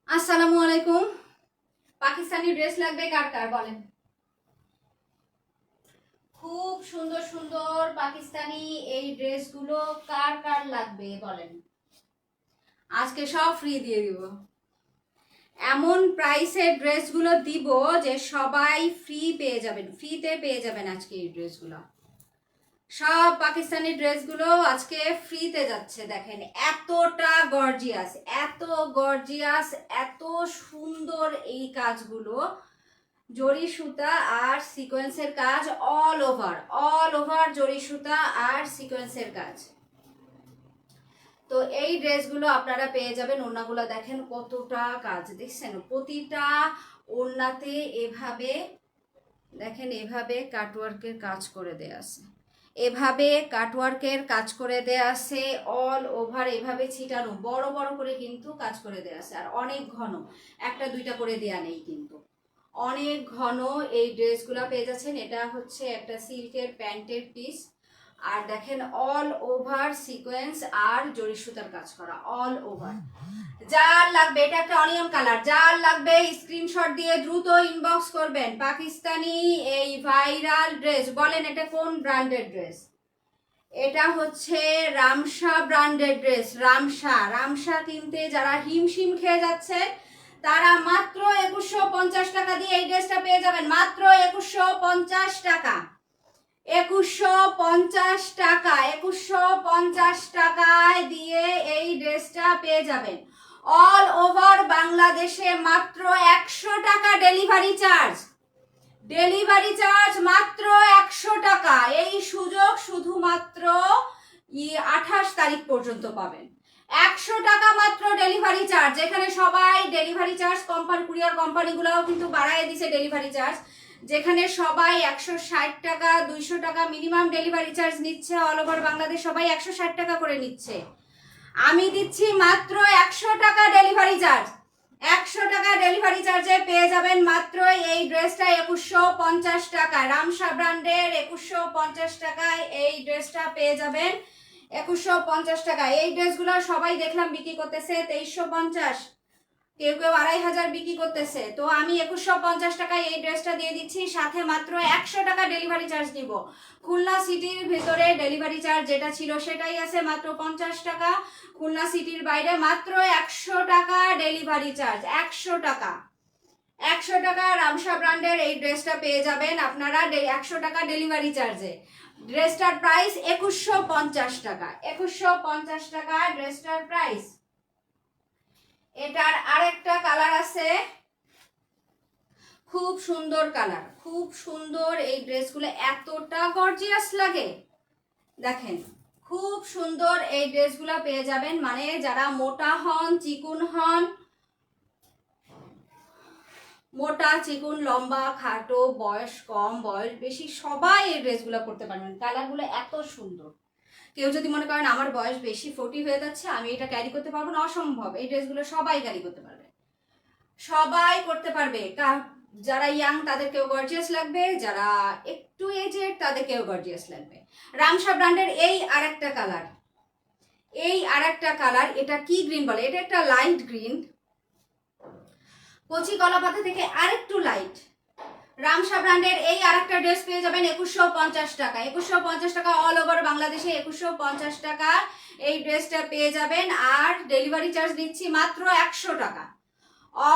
আসসালামু আলাইকুম। পাকিস্তানি ড্রেস লাগবে কার কার বলেন? খুব সুন্দর সুন্দর পাকিস্তানি এই ড্রেসগুলো কার কার লাগবে বলেন? আজকে সব ফ্রি দিয়ে দিব। এমন প্রাইসের ড্রেসগুলো দিব যে সবাই ফ্রি পেয়ে যাবেন, ফ্রিতে পেয়ে যাবেন আজকে এই ড্রেসগুলো। সব পাকিস্তানি ড্রেসগুলো আজকে ফ্রিতে যাচ্ছে। দেখেন এতটা গর্জিয়াস, এত গর্জিয়াস, এত সুন্দর এই কাজগুলো। জরি সুতা আর সিকোয়েন্সের কাজ, অল ওভার জরি সুতা আর সিকোয়েন্সের কাজ। তো এই ড্রেসগুলো আপনারা পেয়ে যাবেন। ওড়নাগুলো দেখেন কতটা কাজ, দেখছেন প্রতিটা ওড়নাতে এভাবে দেখেন, এভাবে কাটওয়ার্কের কাজ করে দেয়া আছে, এভাবে কাটওয়ার্কের কাজ করে দেয়া আছে, অল ওভার এভাবে ছিটানো বড় বড় করে কিন্তু কাজ করে দেয়া আছে। আর অনেক ঘন, একটা দুইটা করে দেয়া নেই, কিন্তু অনেক ঘন এই ড্রেসগুলো পেয়ে যাচ্ছেন। এটা হচ্ছে একটা সিল্কের প্যান্টের পিস, আর দেখেন অল ওভার সিকোয়েন্স আর জরি সুতার কাজ করা, অল ওভার। যার লাগবে, এটা একটা অনিয়ন কালার, যার লাগবে স্ক্রিনশট দিয়ে দ্রুত ইনবক্স করবেন। পাকিস্তানি এই ভাইরাল ড্রেস, বলেন এটা কোন ব্র্যান্ডের ড্রেস? এটা হচ্ছে রামসা ব্র্যান্ডের ড্রেস। রামসা কিনতে যারা হিমশিম খেয়ে যাচ্ছে তারা মাত্র 2150 টাকা দিয়ে এই ড্রেসটা পেয়ে যাবেন। মাত্র 2150 টাকা, 2150 টাকা, 2150 টাকায় দিয়ে এই ড্রেসটা পেয়ে যাবেন। অল ওভার বাংলাদেশে মাত্র 100 টাকা ডেলিভারি চার্জ। ডেলিভারি চার্জ মাত্র 100 টাকা। এই সুযোগ শুধুমাত্র 28 তারিখ পর্যন্ত পাবেন। 100 টাকা মাত্র ডেলিভারি চার্জ। এখানে সবাই ডেলিভারি চার্জ, কুরিয়ার কোম্পানিগুলোও কিন্তু বাড়ায় দিছে ডেলিভারি চার্জ। যেখানে সবাই 160 টাকা 200 টাকা মিনিমাম ডেলিভারি চার্জ নিচ্ছে, অল ওভার বাংলাদেশ সবাই 160 টাকা করে নিচ্ছে। আমি দিচ্ছি মাত্র 100 টাকা ডেলিভারি চার্জ। 100 টাকা ডেলিভারি চার্জে পেয়ে যাবেন মাত্র এই ড্রেসটা 2150 টাকায়। রামসা ব্র্যান্ডের 2150 টাকায় এই ড্রেসটা পেয়ে যাবেন। 2150 টাকায় এই ড্রেসগুলো সবাই দেখলাম বিক্রি করতেছে 2350, কেউ কেউ 2500 বিক্রি করতেছে। তো আমি 2150 টাকায় এই ড্রেসটা দিয়ে দিচ্ছি, সাথে মাত্র 100 টাকা ডেলিভারি চার্জ নিব। খুলনা সিটির ভেতরে ডেলিভারি চার্জ যেটা ছিল সেটাই আছে, মাত্র 50 টাকা। খুলনা সিটির বাইরে মাত্র 100 টাকা ডেলিভারি চার্জ। 100 টাকা, 100 টাকা রামসা ব্র্যান্ডের এই ড্রেসটা পেয়ে যাবেন আপনারা 100 টাকা ডেলিভারি চার্জে। ড্রেসটার প্রাইস 2150 টাকা। 2150 টাকা ড্রেসটার প্রাইস। এটার আরেকটা কালার আছে, খুব সুন্দর কালার, খুব সুন্দর। এই ড্রেসগুলো এতটা গর্জিয়াস লাগে, দেখেন খুব সুন্দর এই ড্রেসগুলো পেয়ে যাবেন। মানে যারা মোটা হন, চিকুন হন, মোটা চিকুন লম্বা খাটো, বয়স কম বয়স বেশি, সবাই এই ড্রেসগুলো পরতে পারবেন। কালারগুলো এত সুন্দর। কেউ যদি মনে করেন আমার বয়স বেশি 40 হয়ে যাচ্ছে, আমি এটা ক্যারি করতে পারবো না, অসম্ভব। এই ড্রেসগুলো সবাই ক্যারি করতে পারবে, সবাই করতে পারবে। যারা ইয়াং তাদেরকেও গর্জিয়াস লাগবে, যারা একটু এজেড তাদেরকেও গর্জিয়াস লাগবে। রামসা ব্র্যান্ডের এই আরেকটা কালার, এই আরেকটা কালার, এটা কি গ্রিন বলে, এটা একটা লাইট গ্রিন, কচি কলা পাতা থেকে আরেকটু লাইট। রামসা ব্র্যান্ডের এই আরেকটা ড্রেস পেয়ে যাবেন 2150 টাকা। 2150 টাকা অল ওভার বাংলাদেশে 2150 টাকা এই ড্রেসটা পেয়ে যাবেন। আর ডেলিভারি চার্জ দিচ্ছি মাত্র 100 টাকা।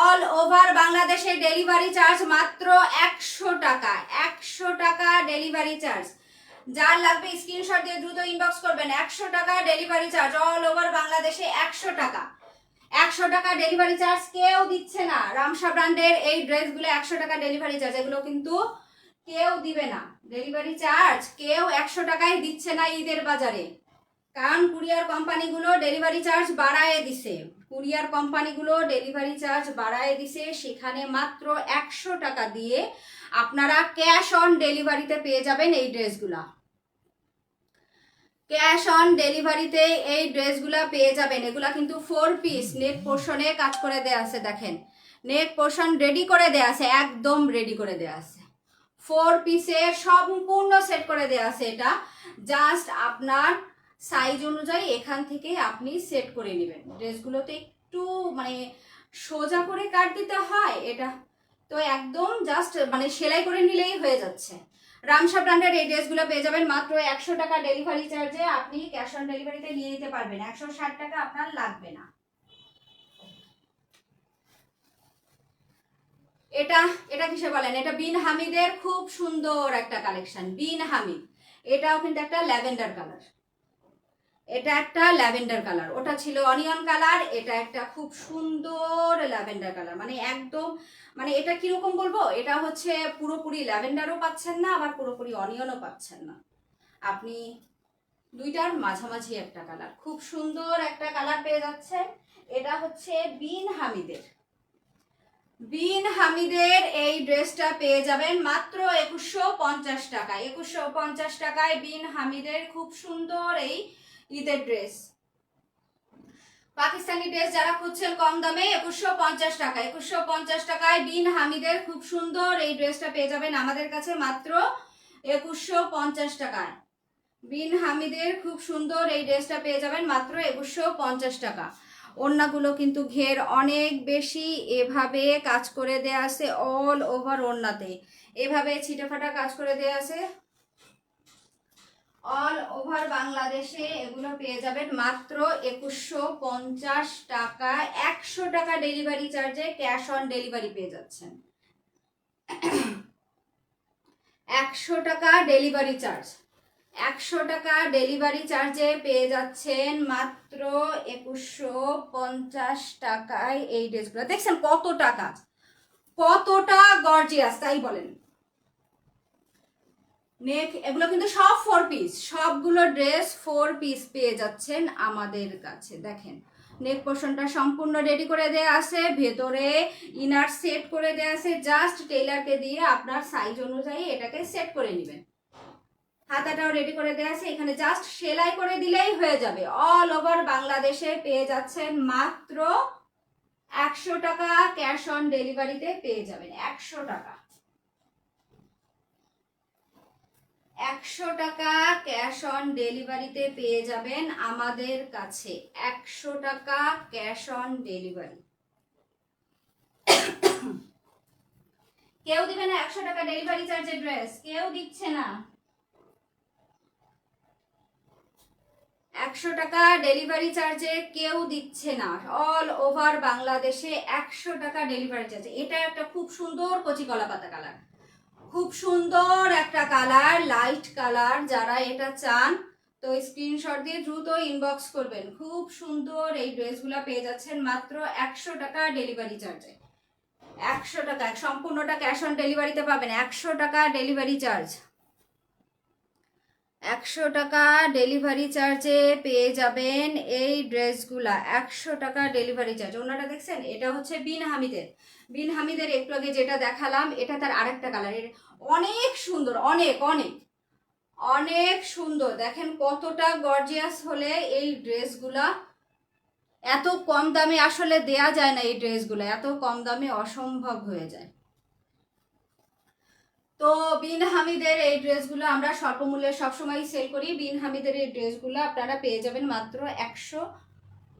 অল ওভার বাংলাদেশে ডেলিভারি চার্জ মাত্র 100 টাকা। 100 টাকা ডেলিভারি চার্জ। যার লাগবে স্ক্রিনশট দিয়ে দ্রুত ইনবক্স করবেন। 100 টাকা ডেলিভারি চার্জ, অল ওভার বাংলাদেশে 100 টাকা। 100 টাকা ডেলিভারি চার্জ কেউ দিচ্ছে না। রামসা ব্র্যান্ডের এই ড্রেসগুলো 100 টাকা ডেলিভারি চার্জ, এগুলো কিন্তু কেউ দিবে না। ডেলিভারি চার্জ কেউ 100 টাকায় দিচ্ছে না ঈদের বাজারে, কারণ কুরিয়ার কোম্পানিগুলো ডেলিভারি চার্জ বাড়ায় দিছে। কুরিয়ার কোম্পানিগুলো ডেলিভারি চার্জ বাড়ায় দিছে, সেখানে মাত্র 100 টাকা দিয়ে আপনারা ক্যাশ অন ডেলিভারিতে পেয়ে যাবেন এই ড্রেসগুলা। ক্যাশ অন ডেলিভারিতে এই ড্রেসগুলা পেয়ে যাবেন। এগুলা কিন্তু 4 পিস, নেক পোর্শনে কাজ করে দেয়া আছে, দেখেন নেক পোর্শন রেডি করে দেয়া আছে, একদম রেডি করে দেয়া আছে। 4 পিসের সম্পূর্ণ সেট করে দেয়া আছে। এটা জাস্ট আপনার সাইজ অনুযায়ী এখান থেকে আপনি সেট করে নেবেন। ড্রেসগুলোতে একটু মানে সোজা করে কাট দিতে হয় এটা, তো একদম জাস্ট মানে সেলাই করে নিলেই হয়ে যাচ্ছে। রামসা ব্র্যান্ডের এই ড্রেসগুলো পেয়ে যাবেন মাত্র 100 টাকা ডেলিভারি চার্জে। আপনি ক্যাশ অন ডেলিভারিতে নিয়ে নিতে পারবেন, 160 টাকা আপনার লাগবে না। এটা এটা কিসে বলেন, এটা বিন হামিদের খুব সুন্দর একটা কালেকশন, বিন হামিদ। এটাও কিন্তু একটা ল্যাভেন্ডার কালার, এটা একটা ল্যাভেন্ডার কালার, ওটা ছিল অনিয়ন কালার, এটা একটা খুব সুন্দর ল্যাভেন্ডার কালার। মানে একদম মানে এটা কিরকম বলবো, এটা হচ্ছে পুরোপুরি ল্যাভেন্ডারও পাচ্ছেন না, আবার পুরোপুরি অনিয়নও পাচ্ছেন না, আপনি দুইটার মাঝামাঝি একটা কালার, খুব সুন্দর একটা কালার পেয়ে যাচ্ছে। এটা হচ্ছে বিন হামিদের, বিন হামিদের এই ড্রেসটা পেয়ে যাবেন মাত্র 2150 টাকায়। 2150 টাকায় বিন হামিদের খুব সুন্দর এই ঈদের ড্রেস, পাকিস্তানি ড্রেস যারা খুঁজছেন কম দামে 2150 টাকা, 2150 টাকায় বিন হামিদের খুব সুন্দর এই ড্রেসটা পেয়ে যাবেন আমাদের কাছে মাত্র 2150 টাকায়। বিন হামিদের খুব সুন্দর এই ড্রেসটা পেয়ে যাবেন মাত্র 2150 টাকা। ওড়নাগুলো কিন্তু ঘের অনেক বেশি, এভাবে কাজ করে দেয়া আছে অল ওভার ওড়নাতে, এভাবে ছিটেফাটা কাজ করে দেয়া আছে অল ওভার বাংলাদেশে। এগুলো পেয়ে যাবেন মাত্র 2150 টাকা, 100 টাকা ডেলিভারি চার্জে ক্যাশ অন ডেলিভারি পেয়ে যাচ্ছেন। 100 টাকা ডেলিভারি চার্জ, 100 টাকা ডেলিভারি চার্জে পেয়ে যাচ্ছেন মাত্র 2150 টাকায় এই ড্রেসগুলো। দেখছেন কতটা কাজ, কতটা গর্জিয়াস, তাই বলেন। নেক এগুলো কিন্তু সব 4 পিস, সবগুলো ড্রেস 4 পিস পেয়ে যাচ্ছেন আমাদের কাছে। দেখেন নেক পোর্শনটা সম্পূর্ণ রেডি করে দেয়া আছে, ভেতরে ইনার সেট করে দেয়া আছে, জাস্ট টেইলারকে দিয়ে আপনার সাইজ অনুযায়ী এটাকে সেট করে নেবেন। হাতাটাও রেডি করে দেয়া আছে, এখানে জাস্ট সেলাই করে দিলেই হয়ে যাবে। অল ওভার বাংলাদেশে পেয়ে যাচ্ছেন মাত্র 100 টাকা, ক্যাশ অন ডেলিভারিতে পেয়ে যাবেন 100 টাকা। 100 টাকা ক্যাশ অন ডেলিভারিতে পেয়ে যাবেন আমাদের কাছে, 100 টাকা ক্যাশ অন ডেলিভারি। কেউ দিবে না 100 টাকা ডেলিভারি চার্জের ড্রেস, কেউ দিচ্ছে না। 100 টাকা ডেলিভারি চার্জে কেউ দিচ্ছে না, অল ওভার বাংলাদেশে 100 টাকা ডেলিভারি চার্জে। এটা একটা খুব সুন্দর কচি কলা পাতা কালার, খুব সুন্দর একটা কালার, লাইট কালার। যারা এটা চান তো স্ক্রিনশট দিয়ে দ্রুত ইনবক্স করবেন। খুব সুন্দর এই ড্রেসগুলো পেয়ে যাচ্ছেন মাত্র 100 টাকা ডেলিভারি চার্জে। 100 টাকা, সম্পূর্ণটা ক্যাশ অন ডেলিভারিতে পাবেন, 100 টাকা ডেলিভারি চার্জ। 100 টাকা ডেলিভারি চার্জে পেয়ে যাবেন এই ড্রেসগুলা, 100 টাকা ডেলিভারি চার্জ। ওনাটা দেখছেন, এটা হচ্ছে বিন হামিদের, বিন হামিদের একটু আগে যেটা দেখালাম এটা তার আরেকটা কালার, অনেক সুন্দর, অনেক অনেক অনেক সুন্দর। দেখেন কতটা গর্জিয়াস হলে এই ড্রেসগুলা এত কম দামে আসলে দেয়া যায় না, এই ড্রেসগুলো এত কম দামে অসম্ভব হয়ে যায়। তো বিন হামিদের এই ড্রেসগুলো আমরা স্বল্প মূল্যে সবসময় সেল করি। বিন হামিদের এই ড্রেসগুলো আপনারা পেয়ে যাবেন মাত্র 100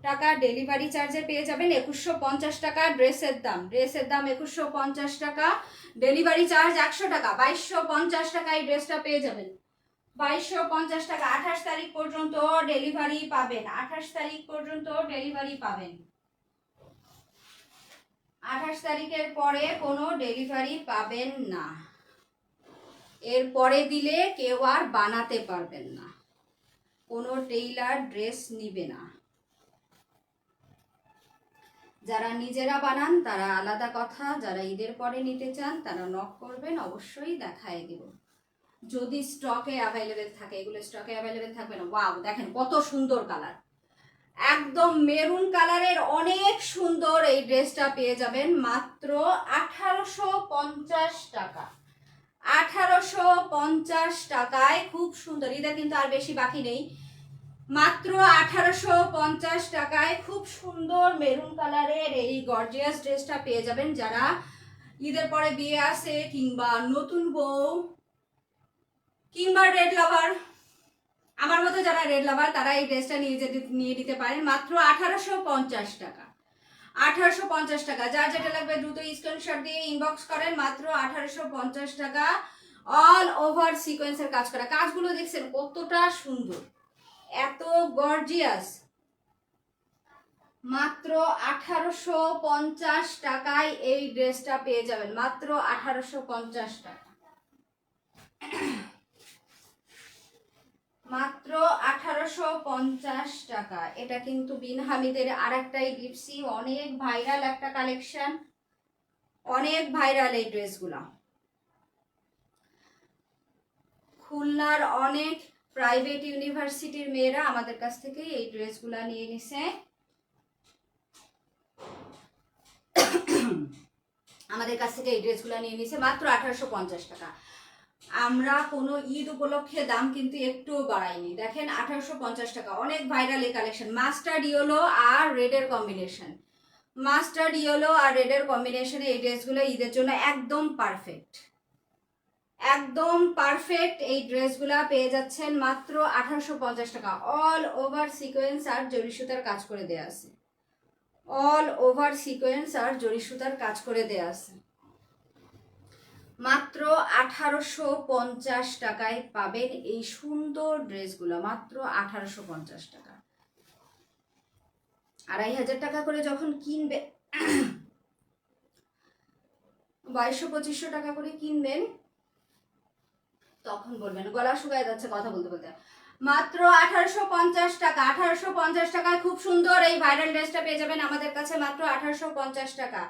টাকা ডেলিভারি চার্জে পেয়ে যাবেন। 2150 টাকা ড্রেসের দাম, ড্রেসের দাম 2150 টাকা, ডেলিভারি চার্জ 100 টাকা, 2250 টাকা এই ড্রেসটা পেয়ে যাবেন। 2250 টাকা, 28 তারিখ পর্যন্ত ডেলিভারি পাবেন, 28 তারিখ পর্যন্ত ডেলিভারি পাবেন। 28 তারিখের পরে কোনো ডেলিভারি পাবেন না, এর পরে দিলে কেউ আর বানাতে পারবেন না, কোনো টেইলার ড্রেস নিবে না। যারা নিজেরা বানান তারা আলাদা কথা, যারা ঈদের পরে নিতে চান তারা নক করবেন, অবশ্যই দেখায় দেব যদি স্টকে অ্যাভেলেবেল থাকে। এগুলো স্টকে অ্যাভেলেবেল থাকবে না। ওয়াও দেখেন কত সুন্দর কালার, একদম মেরুন কালারের অনেক সুন্দর এই ড্রেসটা পেয়ে যাবেন মাত্র 1850 টাকা। 1850 টাকায় খুব সুন্দর, ঈদের কিন্তু আর বেশি বাকি নেই, মাত্র 1850 টাকায় খুব সুন্দর মেরুন কালারের এই গর্জিয়াস ড্রেসটা পেয়ে যাবেন। যারা ঈদের পরে বিয়ে আসে, কিংবা নতুন বউ, কিংবা রেড লাভার, আমার মতো যারা রেড লাভার তারা এই ড্রেসটা নিয়ে নিতে পারেন মাত্র 1850 টাকা। 1850 টাকা। যার যেটা লাগবে দ্রুত স্ক্রিনশট দিয়ে ইনবক্স করেন, মাত্র 1850 টাকা। অল ওভার সিকোয়েন্সের কাজ করা, কাজগুলো দেখছেন কতটা সুন্দর, এত গর্জিয়াস। মাত্র 1850 টাকায় এই ড্রেসটা পেয়ে যাবেন, মাত্র 1850 টাকা, মাত্র 1850 টাকা। এটা কিন্তু বিন হামিদের আর একটাই ডিপসি, অনেক ভাইরাল একটা কালেকশন, অনেক ভাইরাল এই ড্রেসগুলা। খুলনার অনেক প্রাইভেট ইউনিভার্সিটির মেয়েরা আমাদের কাছ থেকে এই ড্রেসগুলা নিয়ে নিছে, আমাদের কাছ থেকে এই ড্রেসগুলো নিয়ে নিছে মাত্র 1850 টাকা। আমরা কোনো ঈদ উপলক্ষে দাম কিন্তু একটু বাড়াইনি, দেখেন 1850 টাকা। অনেক ভাইরাল এই কালেকশন, মাস্টার্ড ইয়েলো আর রেডের কম্বিনেশন, মাস্টার্ড ইয়েলো আর রেডের কম্বিনেশনে এই ড্রেসগুলো ঈদের জন্য একদম পারফেক্ট, একদম পারফেক্ট। এই ড্রেসগুলা পেয়ে যাচ্ছেন মাত্র 1850 টাকা। অল ওভার সিকোয়েন্স আর জরি সুতার কাজ করে দেয়া আছে, অল ওভার সিকোয়েন্স আর জরি সুতার কাজ করে দেয়া আছে। মাত্র 1850 টাকায় পাবেন এই সুন্দর ড্রেসগুলো, মাত্র 1850 টাকা। 2500 টাকা করে যখন কিনবে, 2200-2500 টাকা করে কিনবেন, তখন বলবেন গলা শুকায় যাচ্ছে কথা বলতে বলতে। মাত্র 1850 টাকা, 1850 টাকায় খুব সুন্দর এই ভাইরাল ড্রেসটা পেয়ে যাবেন আমাদের কাছে, মাত্র 1850 টাকা।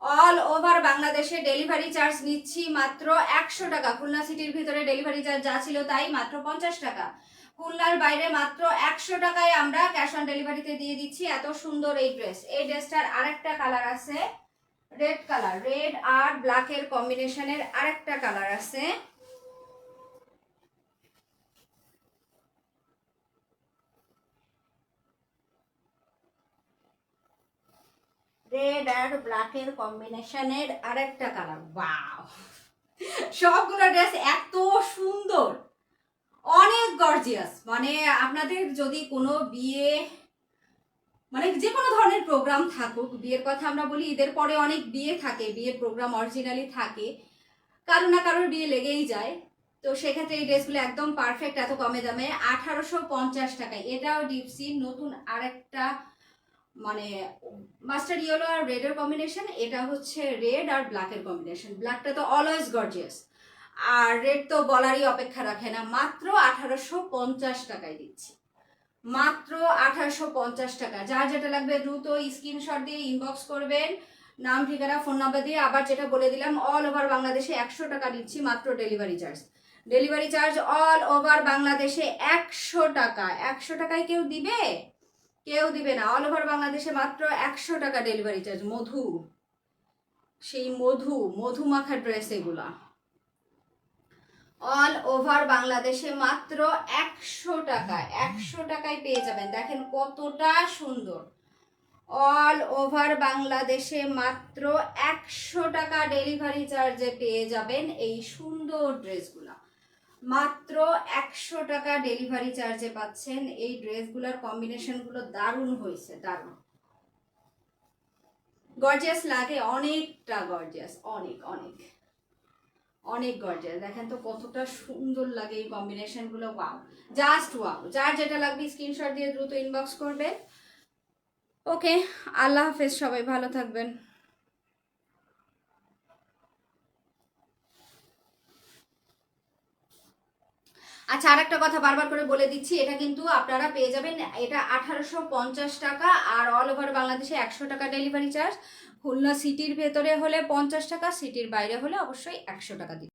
অল ওভার বাংলাদেশে ডেলিভারি চার্জ নিচ্ছি মাত্র 100 টাকা। খুলনা সিটির ভিতরে ডেলিভারি চার্জ যা ছিল তাই, মাত্র 50 টাকা। খুলনার বাইরে মাত্র 100 টাকায় আমরা ক্যাশ অন ডেলিভারিতে দিয়ে দিচ্ছি। এত সুন্দর এই ড্রেস, এই ড্রেসটার আরেকটা কালার আছে রেড কালার, রেড আর ব্ল্যাকের কম্বিনেশনের আরেকটা কালার আছে, রেড আর ব্ল্যাকের কম্বিনেশনের আরেকটা কালার। ওয়াও, সবগুলো ড্রেস এত সুন্দর, অনেক গর্জিয়াস। মানে আপনাদের যদি কোনো বিয়ে, মানে যে কোনো ধরনের প্রোগ্রাম থাকুক, বিয়ের কথা আমরা বলি, ঈদের পরে অনেক বিয়ে থাকে, বিয়ের প্রোগ্রাম অরিজিনালি থাকে, কারো না কারোর বিয়ে লেগেই যায়, তো সেক্ষেত্রে এই ড্রেসগুলো একদম পারফেক্ট এত কমে দামে 1850 টাকায়। এটাও ডিপসি নতুন আরেকটা, মানে মাস্টার্ড ইয়েলো আর রেডের কম্বিনেশন, এটা হচ্ছে রেড আর ব্ল্যাকের কম্বিনেশন। ব্ল্যাকটা তো অলওয়েজ গর্জিয়াস, আর রেড তো বলারই অপেক্ষা রাখে না। মাত্র 1850 টাকায় দিচ্ছি, মাত্র 1850 টাকা। যার যেটা লাগবে দ্রুত স্ক্রিনশট দিয়ে ইনবক্স করবেন, নাম ঠিকানা ফোন নাম্বার দিয়ে। আবার যেটা বলে দিলাম, অল ওভার বাংলাদেশে 100 টাকা দিচ্ছি মাত্র delivery charge, delivery charge all over বাংলাদেশে 100 টাকা। 100 টাকায় কেউ দিবে? কেউ দিবে না। অল ওভার বাংলাদেশে মাত্র 100 টাকা ডেলিভারি চার্জ। মধু, সেই মধু, মধু মাখা ড্রেস এগুলা, অল ওভার বাংলাদেশে মাত্র 100 টাকা, 100 টাকায় পেয়ে যাবেন। দেখেন কতটা সুন্দর, অল ওভার বাংলাদেশে মাত্র 100 টাকা ডেলিভারি চার্জে পেয়ে যাবেন এই সুন্দর ড্রেসগুলা, মাত্র 100 টাকা ডেলিভারি চার্জে পাচ্ছেন এই ড্রেসগুলোর কম্বিনেশনগুলো। দারুণ হয়েছে, দারুণ গর্জিয়াস লাগে, অনেকটা গর্জিয়াস, অনেক অনেক অনেক গর্জিয়াস। দেখেন তো কতটা সুন্দর লাগে এই কম্বিনেশনগুলো, ওয়াও, জাস্ট ওয়াও। যার যেটা লাগবে স্ক্রিনশট দিয়ে দ্রুত ইনবক্স করবেন। ওকে, আল্লাহ হাফেজ, সবাই ভালো থাকবেন। আচ্ছা, আর একটা কথা বারবার করে বলে দিচ্ছি, এটা কিন্তু আপনারা পেয়ে যাবেন, এটা 1850 টাকা, আর অল ওভার বাংলাদেশে 100 টাকা ডেলিভারি চার্জ। খুলনা সিটির ভেতরে হলে 50 টাকা, সিটির বাইরে হলে অবশ্যই 100 টাকা দিন।